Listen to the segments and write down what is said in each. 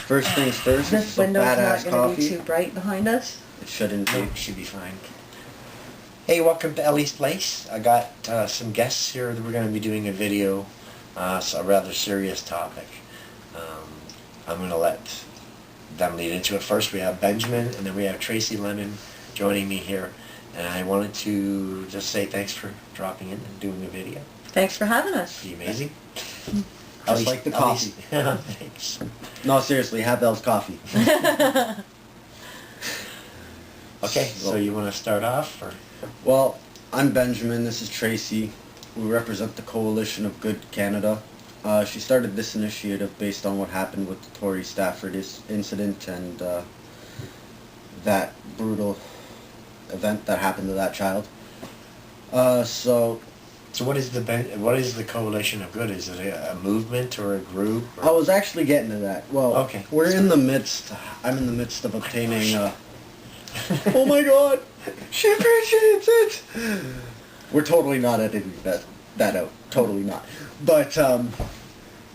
First things first, This it's a window's not badass going to be coffee. too bright behind us. It shouldn't be. It should be fine. Hey, welcome to Elles Place. I got some guests here that we're going to be doing a video. It's a rather serious topic. I'm going to let them lead into it. First we have Benjamin, and then we have Tracey Lennon joining me here. And I wanted to just say thanks for dropping in and doing a video. Thanks for having us. Be amazing. Just like the coffee. Thanks. No, seriously, have Elles coffee. Okay, so you want to start off? Or? Well, I'm Benjamin, this is Tracey. We represent the Coalition of Good Canada. She started this initiative based on what happened with the Tory Stafford incident and that brutal event that happened to that child. So what is the Coalition of Good? Is it a movement or a group? Or? I was actually getting to that. Well, okay. I'm in the midst of obtaining, oh my god, she appreciates it! We're totally not editing that out. Totally not. But,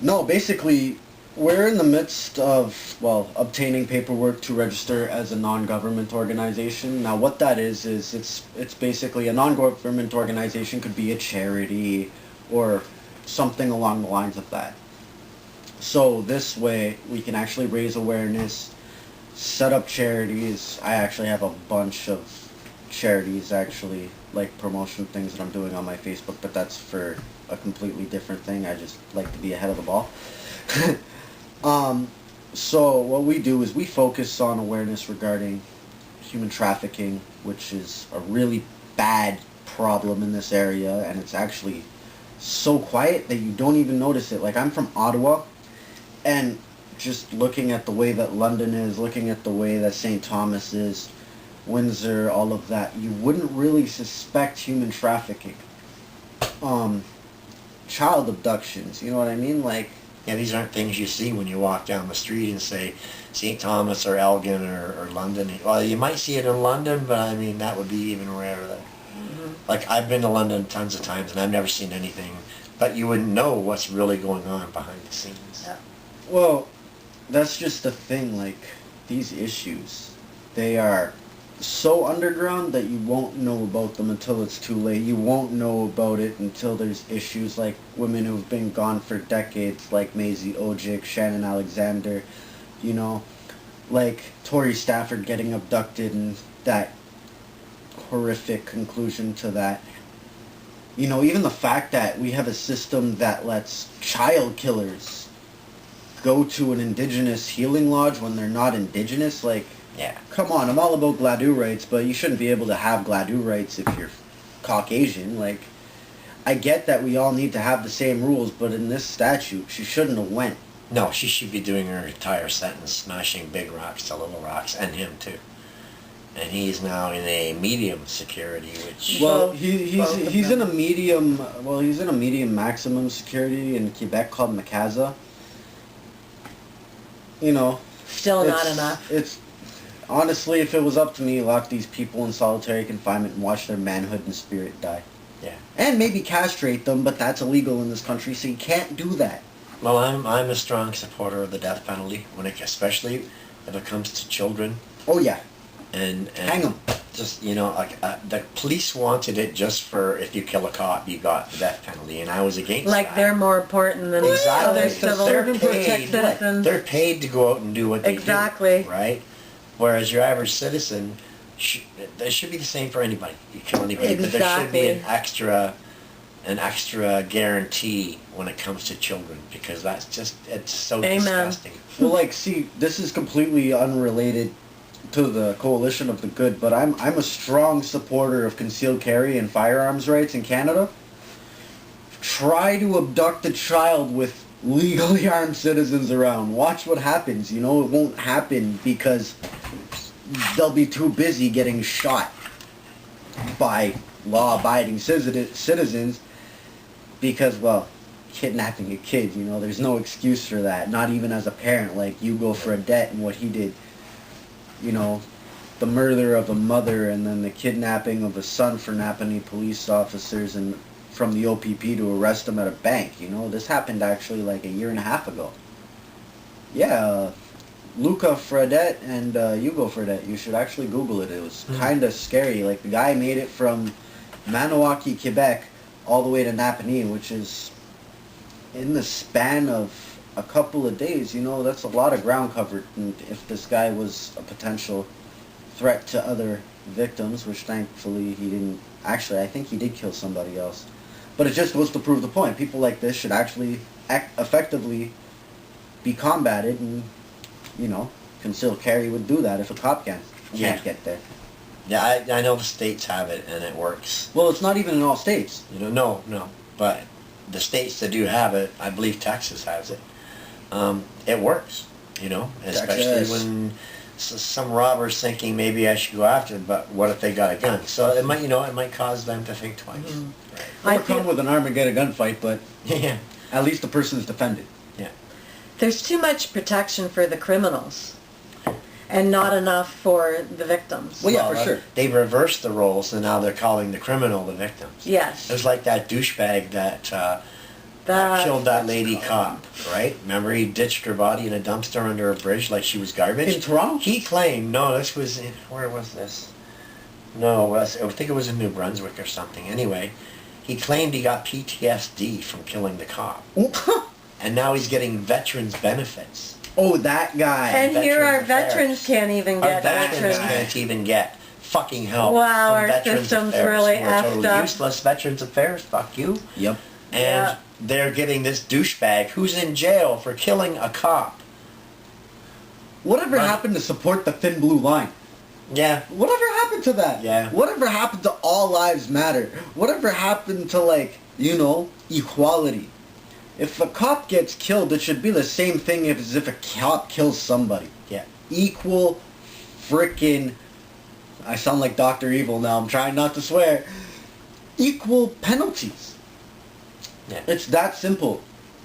no, basically, we're in the midst of, well, obtaining paperwork to register as a non-government organization. Now, what that is it's basically a non-government organization could be a charity or something along the lines of that. So this way, we can actually raise awareness, set up charities. I actually have a bunch of charities, actually, like promotion things that I'm doing on my Facebook, but that's for a completely different thing. I just like to be ahead of the ball. So what we do is we focus on awareness regarding human trafficking, which is a really bad problem in this area, and it's actually so quiet that you don't even notice it. Like, I'm from Ottawa, and just looking at the way that London is, looking at the way that St. Thomas is, Windsor, all of that, you wouldn't really suspect human trafficking. Child abductions, you know what I mean? Like, yeah, these aren't things you see when you walk down the street and say St. Thomas or Elgin or London. Well, you might see it in London, but I mean, that would be even rarer. Like, I've been to London tons of times and I've never seen anything, but you wouldn't know what's really going on behind the scenes. Yeah. well, that's just the thing, like, these issues, they are so underground that you won't know about them until it's too late. You won't know about it until there's issues like women who've been gone for decades, like Maisie Ojic, Shannon Alexander, you know, like Tory Stafford getting abducted and that horrific conclusion to that. You know, even the fact that we have a system that lets child killers go to an indigenous healing lodge when they're not indigenous, like, Yeah. come on, I'm all about Gladue rights, but you shouldn't be able to have Gladue rights if you're Caucasian. Like, I get that we all need to have the same rules, but in this statute, she shouldn't have went. No, she should be doing her entire sentence, smashing big rocks to little rocks, and him too. And he's now in a medium security, which... Well, he's in a medium, he's in a medium maximum security in Quebec called Macasa. You know. Still not enough. It's... Honestly, if it was up to me, lock these people in solitary confinement and watch their manhood and spirit die. Yeah. And maybe castrate them, but that's illegal in this country, so you can't do that. Well, I'm a strong supporter of the death penalty, especially if it comes to children. Oh, yeah. And hang them. Just, you know, like the police wanted it just for if you kill a cop, you got the death penalty, and I was against that. Like, they're more important than Exactly. other civil citizens. They're paid to go out and do what they Exactly. do, right? Whereas your average citizen, it should be the same for anybody. You kill anybody, but there should be an extra guarantee when it comes to children, because that's just, it's so disgusting. Well, like, see, this is completely unrelated to the Coalition of the Good, but I'm a strong supporter of concealed carry and firearms rights in Canada. Try to abduct a child with legally armed citizens around. Watch what happens. You know, it won't happen because they'll be too busy getting shot by law-abiding citizens because, well, kidnapping a kid, you know, there's no excuse for that. Not even as a parent. Like, you go for a debt and what he did, you know, the murder of a mother and then the kidnapping of a son for Napanee police officers and from the OPP to arrest him at a bank, you know. This happened actually like a year and a half ago. Yeah, Luca Fredette and Hugo Fredette. You should actually Google it. It was kind of scary. Like, the guy made it from Maniwaki, Quebec, all the way to Napanee, which is in the span of a couple of days. You know, that's a lot of ground covered. And if this guy was a potential threat to other victims, which thankfully he didn't. Actually, I think he did kill somebody else. But it just goes to prove the point. People like this should actually effectively be combated, and, you know, concealed carry would do that if a cop can't get there. Yeah, I know the states have it, and it works. Well, it's not even in all states. You know, no. But the states that do have it, I believe Texas has it. It works, you know, especially Texas. when some robber's thinking maybe I should go after it, but what if they got a gun? So it might, it might cause them to think twice. Mm-hmm. Right. Or come with an arm and get a gunfight, but Yeah. at least the person is defended. Yeah. There's too much protection for the criminals and not enough for the victims. Well, yeah, for sure. They reversed the roles, and now they're calling the criminal the victims. Yes. It was like that douchebag that killed that lady cop, right? Remember, he ditched her body in a dumpster under a bridge like she was garbage? In Toronto? He claimed, no, this was in, where was this? No, I think it was in New Brunswick or something. Anyway, he claimed he got PTSD from killing the cop. And now he's getting veterans benefits. Oh, that guy. And here our Veterans veterans can't even Our get veterans veterans. can't even get fucking help. Wow, from our Veterans system's Affairs. really We're effed totally up. useless. Veterans Affairs, fuck you. Yep. And Yeah. they're getting this douchebag who's in jail for killing a cop. Whatever Right. happened to support the thin blue line? Yeah. Whatever happened to that? Yeah. Whatever happened to all lives matter? Whatever happened to, like, you know, equality? If a cop gets killed, it should be the same thing as if a cop kills somebody. Yeah. Equal frickin'... I sound like Dr. Evil now, I'm trying not to swear. Equal penalties. Yeah. It's that simple.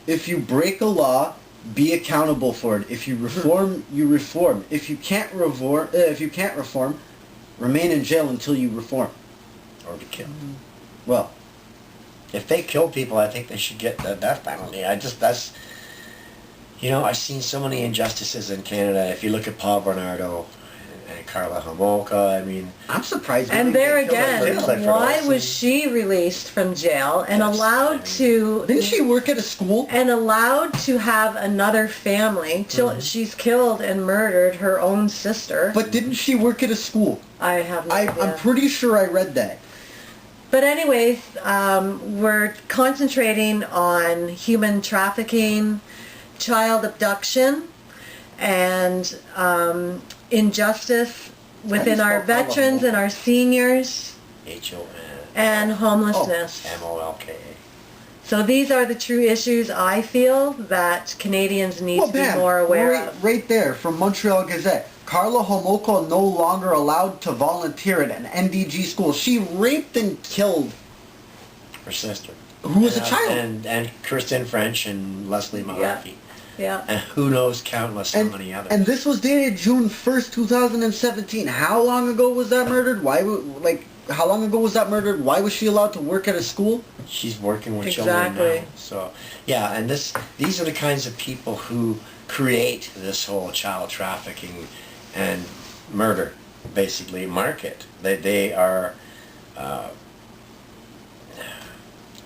If you break a law, be accountable for it. If you reform, you reform. If you can't reform, remain in jail until you reform. Or be killed. Well, If they kill people, I think they should get the death penalty. That's... I've seen so many injustices in Canada. If you look at Paul Bernardo and Carla Homolka, I mean... I'm surprised. And there again, Clifford why Olsen. was she released from jail and Yes, allowed to... Didn't she work at a school? And allowed to have another family till she's killed and murdered her own sister. But didn't she work at a school? I have no idea. I'm pretty sure I read that. But anyways, we're concentrating on human trafficking, child abduction, and injustice within our veterans and our seniors, and homelessness. MOLKA. So these are the true issues I feel that Canadians need to be more aware of. Right there, from Montreal Gazette. Carla Homolka no longer allowed to volunteer at an NDG school. She raped and killed Her sister. who was a child. And Kirsten French and Leslie Mahaffey. Yeah. And who knows countless how many others. And this was dated June 1st, 2017. How long ago was that murdered? How long ago was that murdered? Why was she allowed to work at a school? She's working with children Exactly. now. So, yeah, and these are the kinds of people who create this whole child trafficking and murder, basically, market. They are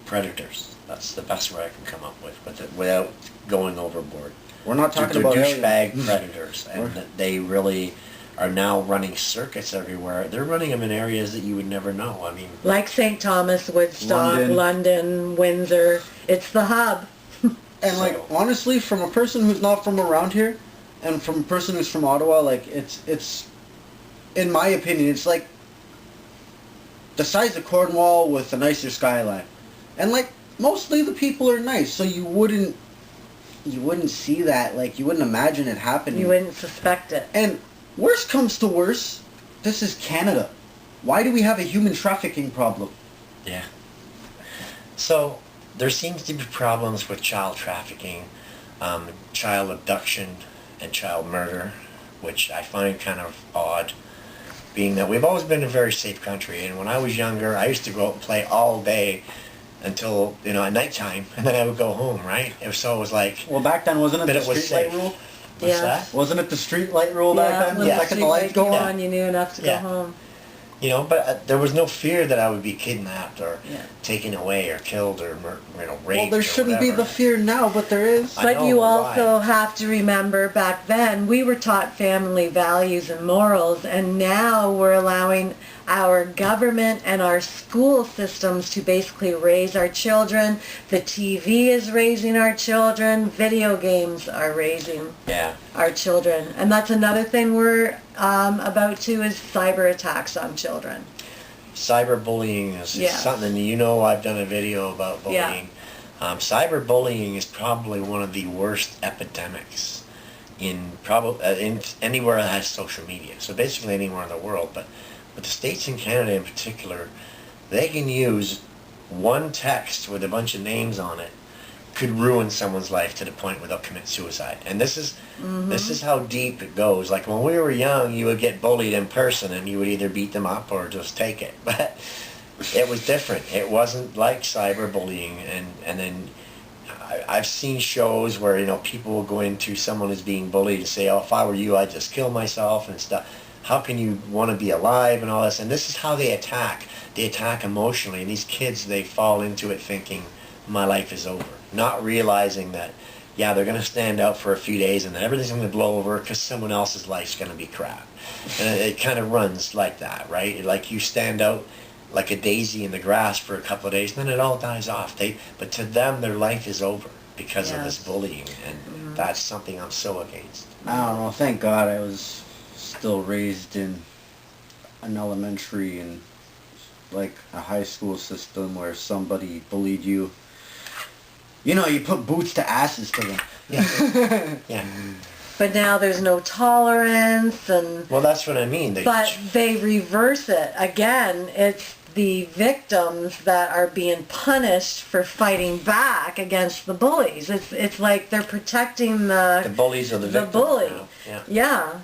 predators. That's the best word I can come up with without going overboard. We're not talking They're about douchebag predators, and they really are now running circuits everywhere. They're running them in areas that you would never know. I mean, Like St. Thomas, Woodstock, London, Windsor. It's the hub. And honestly, from a person who's not from around here, and from a person who's from Ottawa, it's in my opinion, it's like the size of Cornwall with a nicer skyline. And mostly the people are nice, so you wouldn't see that, you wouldn't imagine it happening. You wouldn't suspect it. And worst comes to worst, this is Canada. Why do we have a human trafficking problem? yeah. So there seems to be problems with child trafficking, child abduction, and child murder, which I find kind of odd, being that we've always been a very safe country. And when I was younger, I used to go out and play all day until, at nighttime, and then I would go home, right? So it was like... Well, back then, wasn't it But the it was streetlight safe. rule? What's Yeah. that? Wasn't it the street light rule Yeah, back then? when The the second street the lights light go came on? on, you knew enough to go Yeah. home. You know, but there was no fear that I would be kidnapped or Yeah. taken away or killed or raped. Well, there or shouldn't be whatever. the fear now, but there is. I But know, you but also why? have to remember back then we were taught family values and morals, and now we're allowing our government and our school systems to basically raise our children. The TV is raising our children. Video games are raising Yeah. our children. And that's another thing we're about to is cyber attacks on children. Cyberbullying is Yeah. something, you know, I've done a video about bullying. Cyberbullying is probably one of the worst epidemics in anywhere that has social media. So basically anywhere in the world, but the States and Canada in particular, they can use one text with a bunch of names on it could ruin someone's life to the point where they'll commit suicide. And this is how deep it goes. Like when we were young, you would get bullied in person and you would either beat them up or just take it. But it was different. It wasn't like cyberbullying. And then I've seen shows where, you know, people will go into someone who's being bullied and say, oh, if I were you, I'd just kill myself and stuff. How can you want to be alive and all this? And this is how they attack. They attack emotionally. And these kids, they fall into it thinking, my life is over. Not realizing that, yeah, they're going to stand out for a few days and then everything's going to blow over because someone else's life's going to be crap. And it kind of runs like that, right? Like you stand out like a daisy in the grass for a couple of days and then it all dies off. But to them, their life is over because of this bullying. And that's something I'm so against. I don't know. Thank God I was still raised in an elementary and like a high school system where somebody bullied you. You know, you put boots to asses to them. Yeah. Yeah. But now there's no tolerance, and Well, that's what I mean. but they reverse it. Again, it's the victims that are being punished for fighting back against the bullies. It's like they're protecting the bullies are the the victims bully. now. Yeah. Yeah.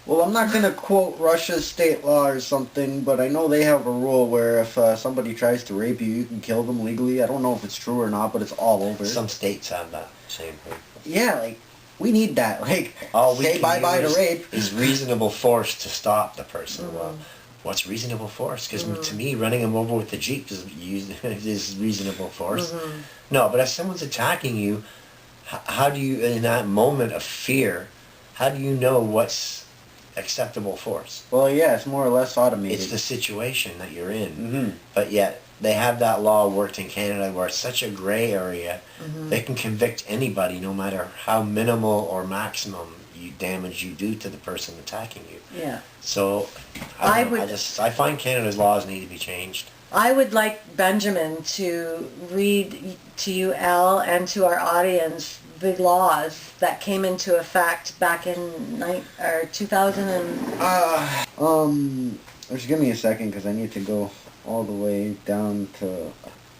Well, I'm not going to quote Russia's state law or something, but I know they have a rule where if somebody tries to rape you, you can kill them legally. I don't know if it's true or not, but it's all over. Some states have that same thing. Yeah, like, we need that. Like, All we say can bye-bye to use rape. is reasonable force to stop the person. Well, what's reasonable force? Because to me, running them over with the Jeep is reasonable force. No, but if someone's attacking you, how do you, in that moment of fear, how do you know what's acceptable force? Well, yeah, it's more or less automated. It's the situation that you're in. But yet, they have that law worked in Canada where it's such a gray area. They can convict anybody no matter how minimal or maximum damage you do to the person attacking you. Yeah. So, I find Canada's laws need to be changed. I would like Benjamin to read to you, Elle, and to our audience the laws that came into effect back in 2000 and... Just give me a second because I need to go all the way down to...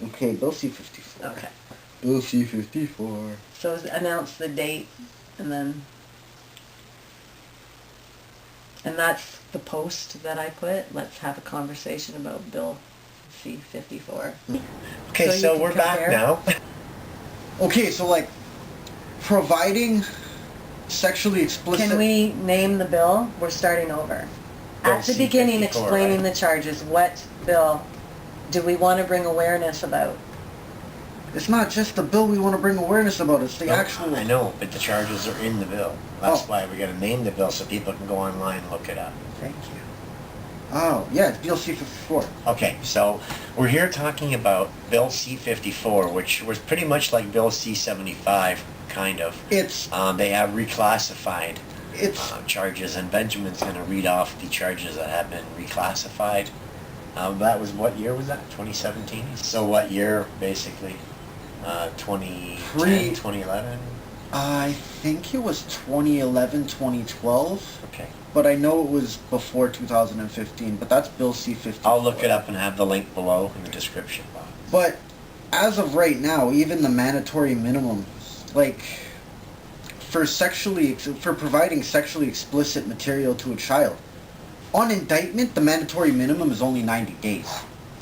Okay, Bill C-54. Okay. Bill C-54. So announce the date, and then... And that's the post that I put. Let's have a conversation about Bill C-54. Okay, So you so can we're back compare? now. Okay, so like, providing sexually explicit... Can we name the bill? We're starting over. Bill At the beginning, C-54, explaining right? the charges. What bill do we want to bring awareness about? It's not just the bill we want to bring awareness about, it's the No, actual... I know, but the charges are in the bill. That's why we got to name the bill so people can go online and look it up. Thank you. Oh, yeah, it's Bill C-54. Okay, so we're here talking about Bill C-54, which was pretty much like Bill C-75, kind of. It's... They have reclassified It's... charges, and Benjamin's going to read off the charges that have been reclassified. That was, what year was that? 2017? So what year, basically? 2010, 2011? I think it was 2011, 2012. Okay. But I know it was before 2015, but that's Bill C-54. I'll look it up and have the link below in the description box. But as of right now, even the mandatory minimum, like, for providing sexually explicit material to a child, on indictment, the mandatory minimum is only 90 days.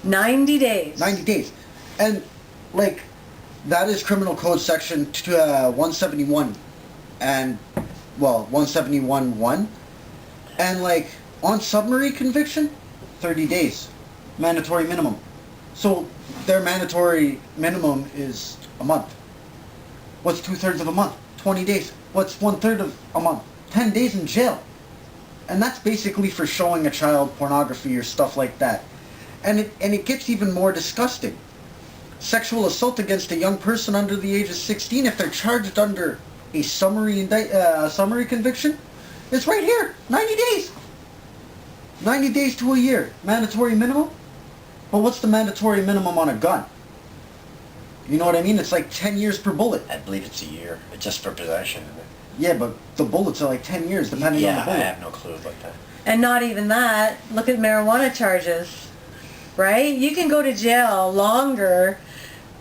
90 days. 90 days. And, like, that is Criminal Code Section 171. And 171-1. And like on submarine conviction, 30 days. Mandatory minimum. So their mandatory minimum is a month. What's 2/3 of a month? 20 days. What's 1/3 of a month? 10 days in jail. And that's basically for showing a child pornography or stuff like that. And it gets even more disgusting. Sexual assault against a young person under the age of 16, if they're charged under a summary conviction, it's right here, 90 days. 90 days to a year, mandatory minimum. But what's the mandatory minimum on a gun? You know what I mean? It's like 10 years per bullet. I believe it's a year, just for possession. Yeah, but the bullets are like 10 years, depending on the bullet. I have no clue about that. And not even that. Look at marijuana charges, right? You can go to jail longer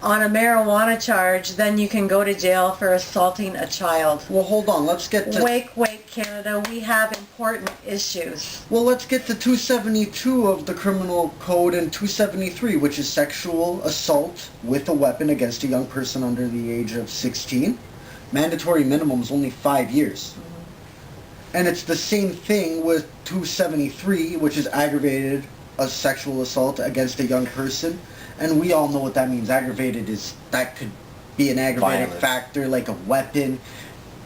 on a marijuana charge than you can go to jail for assaulting a child. Well, hold on. Let's get to... Wait, Canada. We have important issues. Well, let's get to 272 of the criminal code and 273, which is sexual assault with a weapon against a young person under the age of 16. Mandatory minimum is only 5 years. And it's the same thing with 273, which is aggravated sexual assault against a young person. And we all know what that means. Aggravated is, that could be an aggravating factor, like a weapon.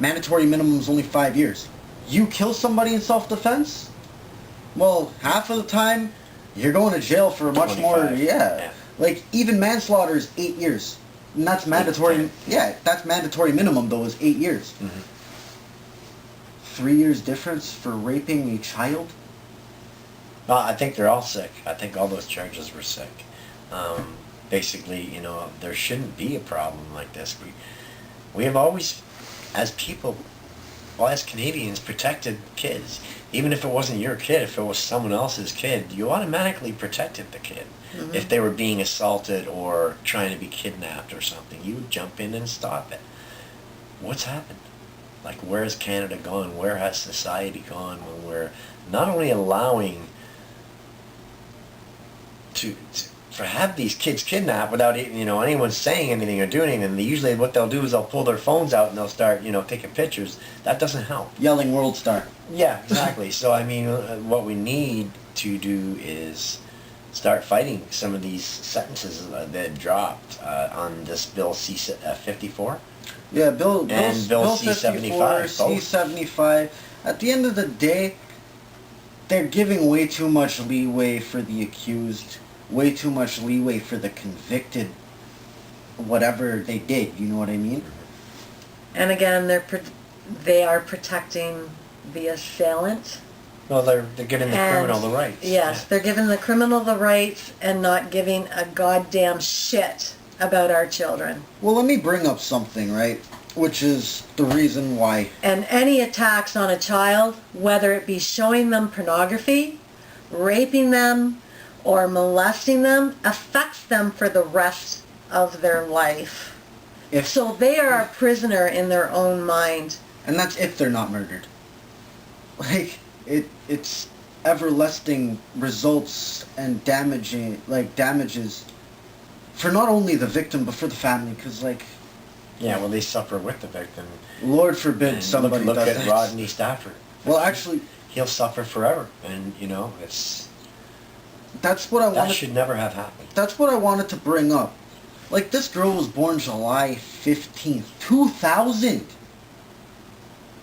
Mandatory minimum is only 5 years. You kill somebody in self-defense, well, half of the time, you're going to jail for much 25. more, yeah. Like, even manslaughter is 8 years. And that's mandatory, that's mandatory minimum, though, is 8 years. 3 years difference for raping a child? Well, I think they're all sick. I think all those charges were sick. Basically, you know, there shouldn't be a problem like this. We have always, as people, well, as Canadians, protected kids. Even if it wasn't your kid, if it was someone else's kid, you automatically protected the kid. If they were being assaulted or trying to be kidnapped or something, you would jump in and stop it. What's happened? Like, where has Canada gone? Where has society gone when we're not only allowing to have these kids kidnapped without, you know, anyone saying anything or doing anything? And usually what they'll do is they'll pull their phones out and they'll start, you know, taking pictures. That doesn't help. Yelling world star. Yeah, exactly. So, I mean, what we need to do is start fighting some of these sentences that dropped on this Bill C-54. Yeah, Bill C-75. C-75. At the end of the day, they're giving way too much leeway for the accused, way too much leeway for the convicted, whatever they did, you know what I mean? And again, they are protecting the assailant. Well, they're giving the criminal the rights. Yes, they're giving the criminal the rights and not giving a goddamn shit about our children. Well, let me bring up something, right? Which is the reason why. And any attacks on a child, whether it be showing them pornography, raping them, or molesting them, affects them for the rest of their life. So they are a prisoner in their own mind. And that's if they're not murdered. Like, it's everlasting results and damages for not only the victim but for the family, because like... Yeah, well, they suffer with the victim. Lord forbid somebody look does at that. Rodney Stafford. Well, actually... He'll suffer forever, and, you know, That's what I wanted... That should never have happened. That's what I wanted to bring up. Like, this girl was born July 15th, 2000.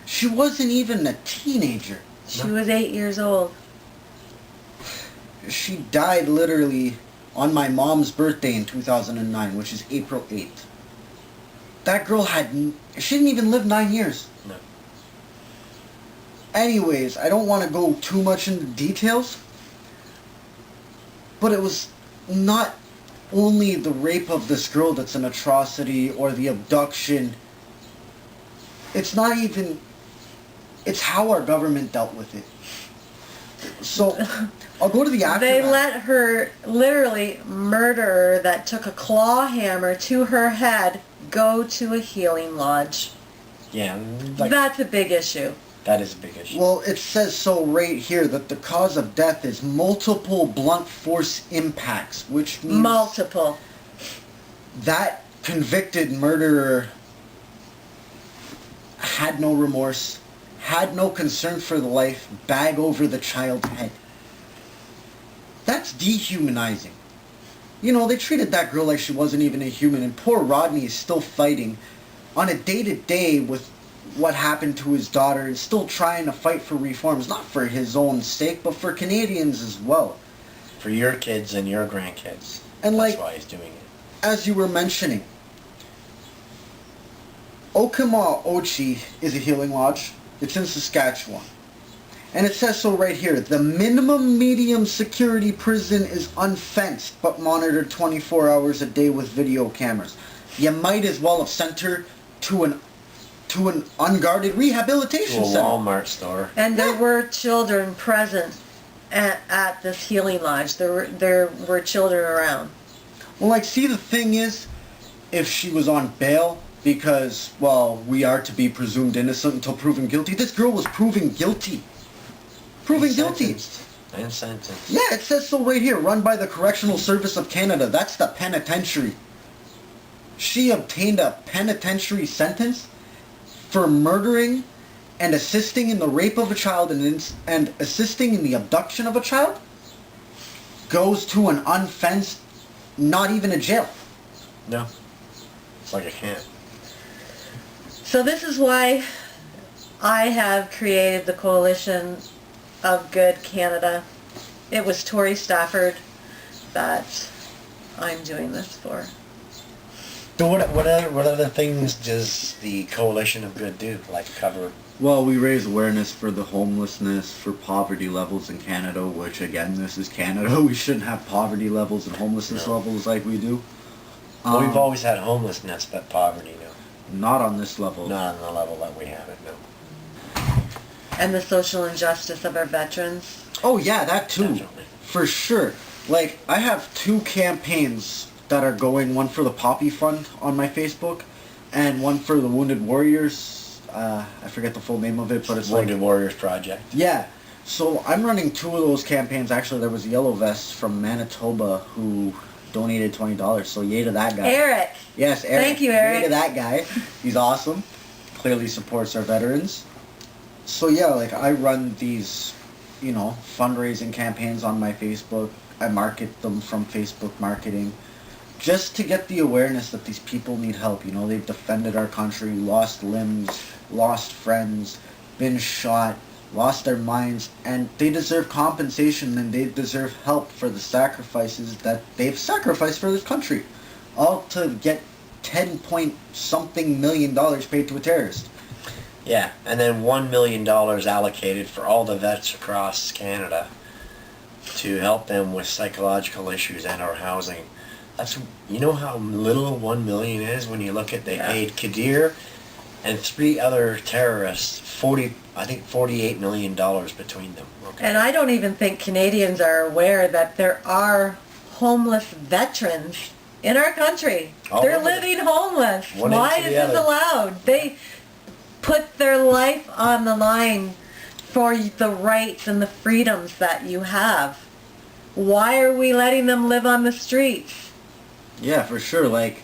She wasn't even a teenager. She was 8 years old. She died literally on my mom's birthday in 2009, which is April 8th. That girl she didn't even live 9 years. No. Anyways, I don't want to go too much into details, but it was not only the rape of this girl that's an atrocity, or the abduction. It's not even... It's how our government dealt with it. So, I'll go to the aftermath. They let her, literally, murderer that took a claw hammer to her head, go to a healing lodge. Yeah. That's a big issue. That is a big issue. Well, it says so right here that the cause of death is multiple blunt force impacts, which means... Multiple. That convicted murderer had no remorse, had no concern for the life, bag over the child's head. That's dehumanizing. You know, they treated that girl like she wasn't even a human, and poor Rodney is still fighting on a day-to-day with what happened to his daughter, and still trying to fight for reforms, not for his own sake, but for Canadians as well. For your kids and your grandkids. And That's why he's doing it. As you were mentioning, Okima Ochi is a healing lodge. It's in Saskatchewan. And it says so right here. The minimum medium security prison is unfenced but monitored 24 hours a day with video cameras. You might as well have sent her to an unguarded rehabilitation To a center. Walmart store. And there were children present at this healing lodge. There were children around. Well, like, see, the thing is, if she was on bail, because, well, we are to be presumed innocent until proven guilty, this girl was proven guilty. Proven guilty. And sentenced. Yeah, it says so right here, run by the Correctional Service of Canada. That's the penitentiary. She obtained a penitentiary sentence for murdering and assisting in the rape of a child and assisting in the abduction of a child. Goes to an unfenced, not even a jail. No. It's like a camp. So this is why I have created the Coalition of Good Canada. It was Tori Stafford that I'm doing this for. So what other things does the Coalition of Good do? Like cover? Well, we raise awareness for the homelessness, for poverty levels in Canada, which, again, this is Canada. We shouldn't have poverty levels and homelessness levels like we do. Well, we've always had homelessness, but poverty, no. Not on this level. Not on the level that we have it, no. And the social injustice of our veterans. Oh, yeah, that too. Definitely. For sure. Like, I have 2 campaigns that are going, one for the Poppy Fund on my Facebook, and one for the Wounded Warriors. I forget the full name of it, but it's Wounded Warriors Project. Yeah. So I'm running 2 of those campaigns. Actually, there was a Yellow Vest from Manitoba who donated $20. So yay to that guy. Eric. Yes, Eric. Thank you, Eric. Yay to that guy. He's awesome. Clearly supports our veterans. So yeah, like, I run these, you know, fundraising campaigns on my Facebook. I market them from Facebook marketing, just to get the awareness that these people need help. You know, they've defended our country, lost limbs, lost friends, been shot, lost their minds, and they deserve compensation, and they deserve help for the sacrifices that they've sacrificed for this country. All to get 10-point-something million paid to a terrorist. Yeah, and then $1 million allocated for all the vets across Canada to help them with psychological issues and or housing. That's, you know how little $1 million is when you look at they paid Kadir and 3 other terrorists $48 million between them. Okay. And I don't even think Canadians are aware that there are homeless veterans in our country. They're living homeless. Why is this allowed? They put their life on the line for the rights and the freedoms that you have. Why are we letting them live on the streets? Yeah, for sure. Like,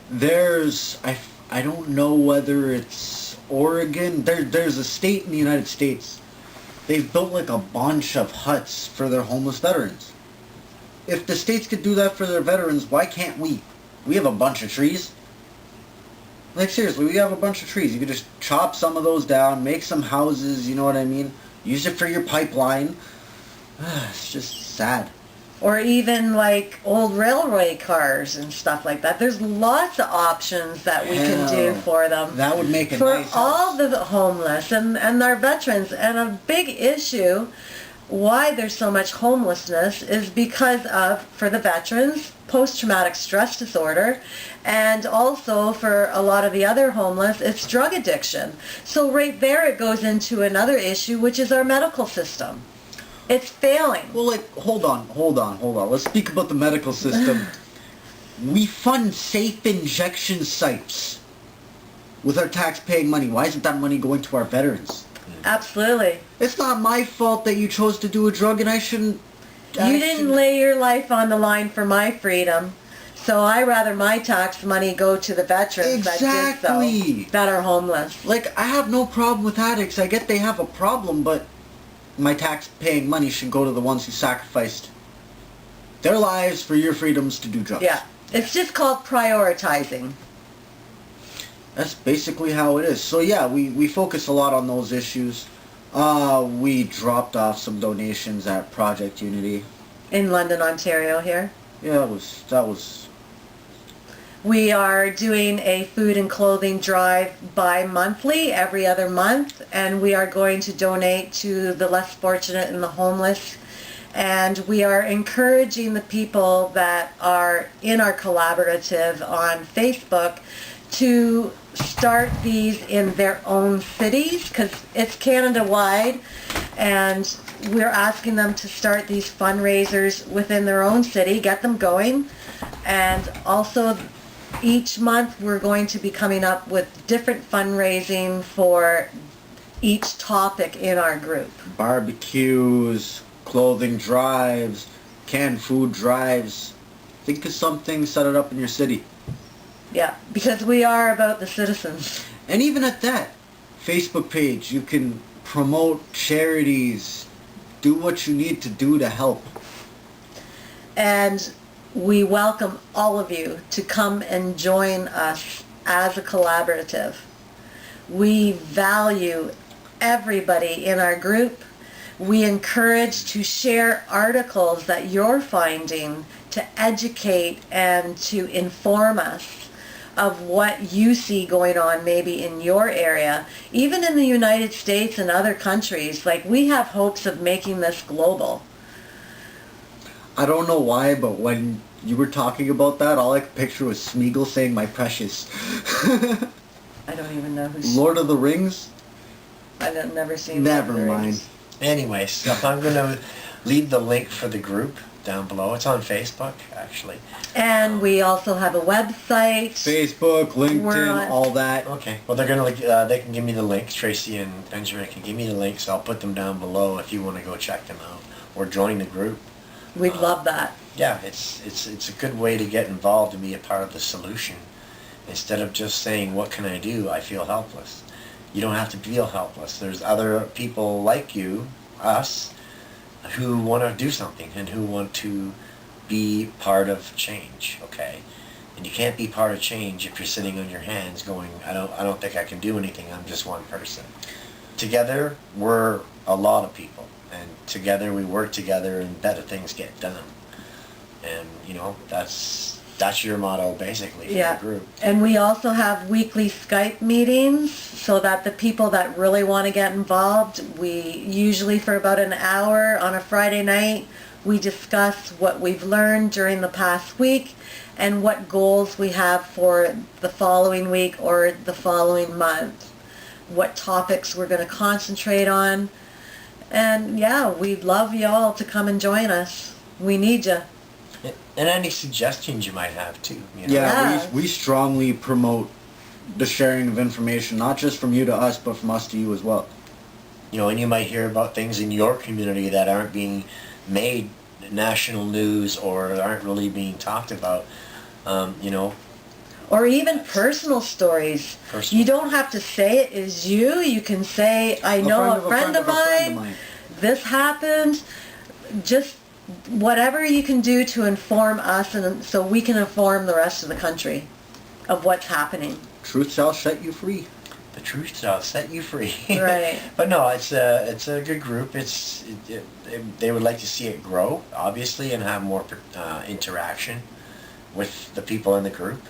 there's, I don't know whether it's Oregon. There's a state in the United States. They've built like a bunch of huts for their homeless veterans. If the states could do that for their veterans, why can't we? We have a bunch of trees. Like, seriously, we have a bunch of trees. You could just chop some of those down, make some houses, you know what I mean? Use it for your pipeline. It's just sad. Or even like old railway cars and stuff like that. There's lots of options that we can do for them. That would make a for nice all house. the homeless and our veterans. And a big issue why there's so much homelessness is because of, for the veterans, post-traumatic stress disorder, and also for a lot of the other homeless, it's drug addiction. So right there it goes into another issue, which is our medical system. It's failing. Well, like, hold on. Let's speak about the medical system. We fund safe injection sites with our tax-paying money. Why isn't that money going to our veterans? Absolutely. It's not my fault that you chose to do a drug, and I shouldn't... You didn't lay your life on the line for my freedom. So I rather my tax money go to the veterans that did so, that are homeless. Like, I have no problem with addicts. I get they have a problem, but my tax-paying money should go to the ones who sacrificed their lives for your freedoms to do drugs. Yeah. It's just called prioritizing. That's basically how it is. So yeah, we focus a lot on those issues. We dropped off some donations at Project Unity. In London, Ontario here. Yeah, that was... We are doing a food and clothing drive bi-monthly, every other month, and we are going to donate to the less fortunate and the homeless. And we are encouraging the people that are in our collaborative on Facebook to start these in their own cities, because it's Canada-wide, and we're asking them to start these fundraisers within their own city, get them going, and also each month we're going to be coming up with different fundraising for each topic in our group. Barbecues, clothing drives, canned food drives. Think of something, set it up in your city. Yeah, because we are about the citizens. And even at that, Facebook page, you can promote charities, do what you need to do to help. And we welcome all of you to come and join us as a collaborative. We value everybody in our group. We encourage to share articles that you're finding to educate and to inform us of what you see going on maybe in your area. Even in the United States and other countries, like, we have hopes of making this global. I don't know why, but when you were talking about that, all I could picture was Smeagol saying "my precious." I don't even know who's... Lord of the Rings? I've never seen Never Lord of the mind. Rings. Anyway, so I'm going to leave the link for the group down below. It's on Facebook, actually. And we also have a website. Facebook, We're LinkedIn, on- all that. Okay. Well, they're gonna they can give me the links. Tracy and Benjamin can give me the links. I'll put them down below if you want to go check them out or join the group. We'd love that. Yeah, it's a good way to get involved and be a part of the solution. Instead of just saying, "What can I do?" I feel helpless. You don't have to feel helpless. There's other people like you, us, who want to do something and who want to be part of change. Okay, and you can't be part of change if you're sitting on your hands going, I don't think I can do anything. I'm just one person. Together, we're a lot of people, and together we work together, and better things get done. And you know, that's your motto basically for Yeah. the group. And we also have weekly Skype meetings so that the people that really want to get involved, we usually for about an hour on a Friday night, we discuss what we've learned during the past week and what goals we have for the following week or the following month, what topics we're going to concentrate on. And yeah, we'd love y'all to come and join us. We need you. And any suggestions you might have too. You know? Yeah, Yeah. we strongly promote the sharing of information, not just from you to us, but from us to you as well. You know, and you might hear about things in your community that aren't being made national news or aren't really being talked about. You know, Or even personal stories. Personal. You don't have to say it is you. You can say, I know a friend of mine, this happened. Just whatever you can do to inform us and so we can inform the rest of the country of what's happening. Truth shall set you free. the truth shall set you free. Right. But no, it's a good group. They would like to see it grow, obviously, and have more interaction with the people in the group.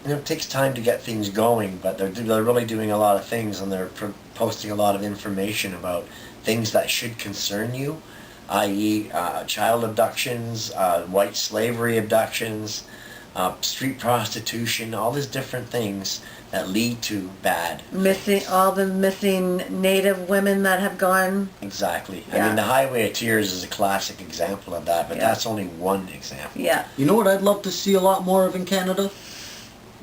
It takes time to get things going, but they're really doing a lot of things, and they're posting a lot of information about things that should concern you, i.e. Child abductions, white slavery abductions, street prostitution, all these different things that lead to bad. All the missing Native women that have gone. Exactly. Yeah. I mean, the Highway of Tears is a classic example of that, but Yeah. that's only one example. Yeah. You know what I'd love to see a lot more of in Canada?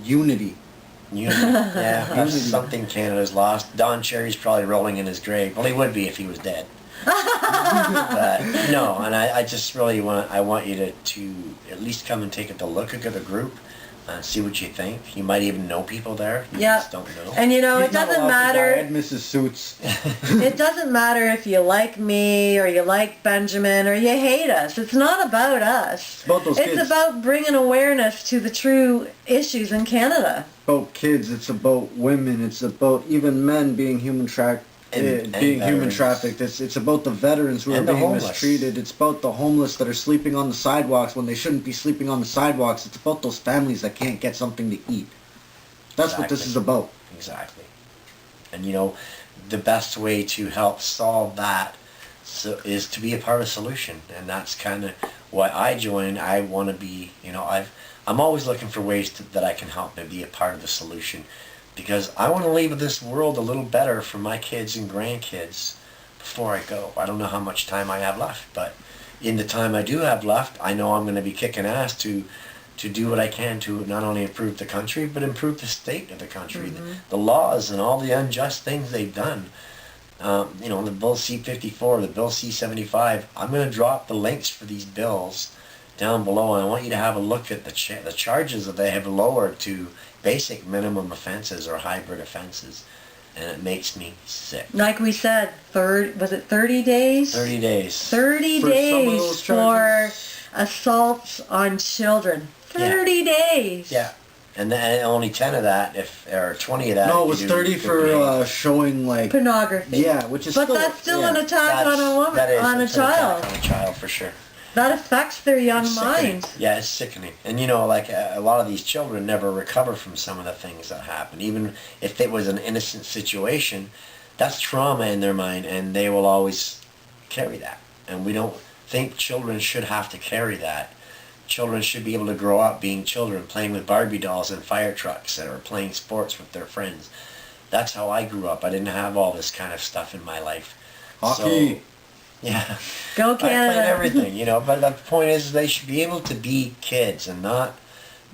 Unity. Unity. Yeah, that's Unity. something Canada's lost. Don Cherry's probably rolling in his grave. Well, he would be if he was dead. But no, and I just really want you to at least come and take a look at the group. See what you think. You might even know people there. You just don't know. And you know, He's it not doesn't allowed to matter. buy Mrs. Suits. It doesn't matter if you like me or you like Benjamin or you hate us. It's not about us. It's about those It's kids. about bringing awareness to the true issues in Canada. It's about kids. It's about women. It's about even men being human trafficked. It's about the veterans who are And the being homeless. mistreated. It's about the homeless that are sleeping on the sidewalks when they shouldn't be sleeping on the sidewalks. It's about those families that can't get something to eat. That's what this is about. Exactly. And you know, the best way to help solve that is to be a part of the solution, and that's kind of why I joined. I want to be, you know, I'm always looking for ways that I can help and be a part of the solution, because I want to leave this world a little better for my kids and grandkids before I go. I don't know how much time I have left, but in the time I do have left, I know I'm going to be kicking ass to do what I can to not only improve the country, but improve the state of the country. The laws and all the unjust things they've done. You know, the Bill C-54, the Bill C-75, I'm going to drop the links for these bills down below, and I want you to have a look at the charges that they have lowered to basic minimum offenses or hybrid offenses, and it makes me sick. Like we said, was it 30 days? 30 days. 30 For some of days those for charges. assaults on children. 30 days. Yeah. And then only 10 of that, or 20 of that. No, it if was you do 30 good for behavior. showing like Pornography. Yeah, which is But still, that's still an attack That's- on a woman, that is, on a it's an attack child. on a child for sure. That affects their young It's sickening. mind. Yeah, it's sickening. And you know, like a lot of these children never recover from some of the things that happen. Even if it was an innocent situation, that's trauma in their mind, and they will always carry that. And we don't think children should have to carry that. Children should be able to grow up being children, playing with Barbie dolls and fire trucks, or playing sports with their friends. That's how I grew up. I didn't have all this kind of stuff in my life. hockey. So, yeah. Go I played Canada. everything, you know, but the point is they should be able to be kids and not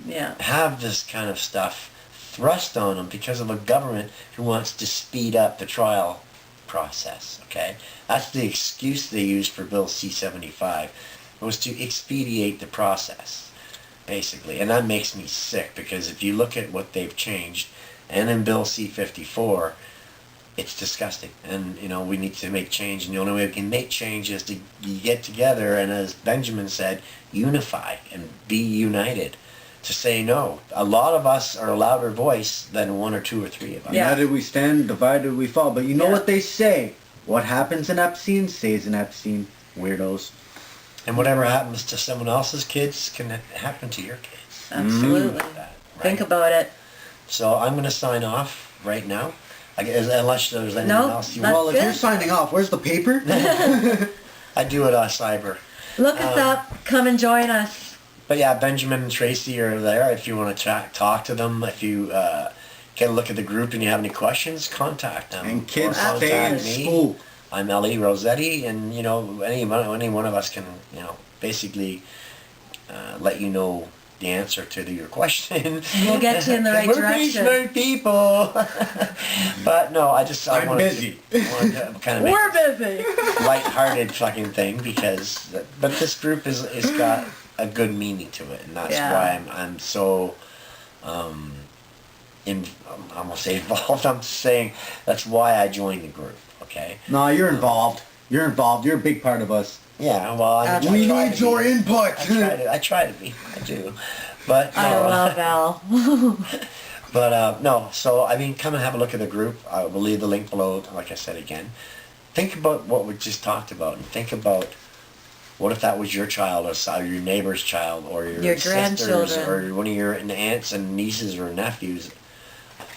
Yeah. have this kind of stuff thrust on them because of a government who wants to speed up the trial process, okay? That's the excuse they used for Bill C-75, was to expedite the process, basically. And that makes me sick, because if you look at what they've changed, and in Bill C-54, it's disgusting, and you know, we need to make change, and the only way we can make change is to get together and, as Benjamin said, unify and be united to say no. A lot of us are a louder voice than one or two or three of us. Yeah. United we stand, divided we fall. But you know Yeah. what they say? What happens in Epstein stays in Epstein. Weirdos. And whatever happens to someone else's kids can happen to your kids. Absolutely. Like that, right? Think about it. So I'm going to sign off right now. I guess, unless there's anything No, else you that's want. Well, if good. you're signing off, where's the paper? I do it on cyber. Look us up. Come and join us. But yeah, Benjamin and Tracey are there if you want to talk to them. If you get a look at the group and you have any questions, contact them. And kids Or stay in contact me. school. I'm Ellie Rossetti, and you know, any one of us can, you know, basically let you know the answer to your question. We'll get you in the right We're direction. pretty smart people. But no, I I'm wanted busy. wanted to kind of make We're busy. lighthearted fucking thing, because but this group is got a good meaning to it, and that's Yeah. why I'm so I'm gonna say involved. I'm saying that's why I joined the group. Okay. No, you're involved. You're involved. You're a big part of us. Yeah. Well, I We try need to your be. input. I try to be. I do. But I no, love Al. But no, so I mean, come and have a look at the group. I will leave the link below, like I said again. Think about what we just talked about, and think about what if that was your child, or your neighbor's child, or your sisters, grandchildren. or one of your aunts and nieces or nephews.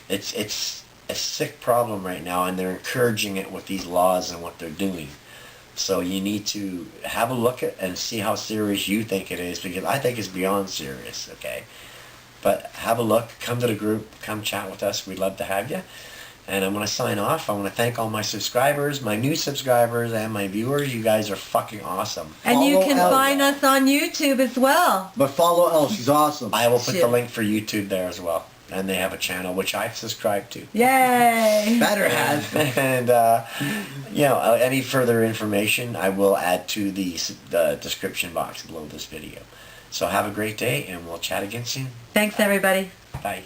It's a sick problem right now, and they're encouraging it with these laws and what they're doing. So you need to have a look at and see how serious you think it is, because I think it's beyond serious, okay? But have a look, come to the group, come chat with us. We'd love to have you. And I'm going to sign off. I want to thank all my subscribers, my new subscribers, and my viewers. You guys are fucking awesome. And you Follow can Al. find us on YouTube as well. But follow Elle. She's awesome. I will put the Shit. link for YouTube there as well. and they have a channel which I've subscribed to. Yay! Better has. And any further information I will add to the description box below this video. So have a great day, and we'll chat again soon. Thanks, everybody. Bye.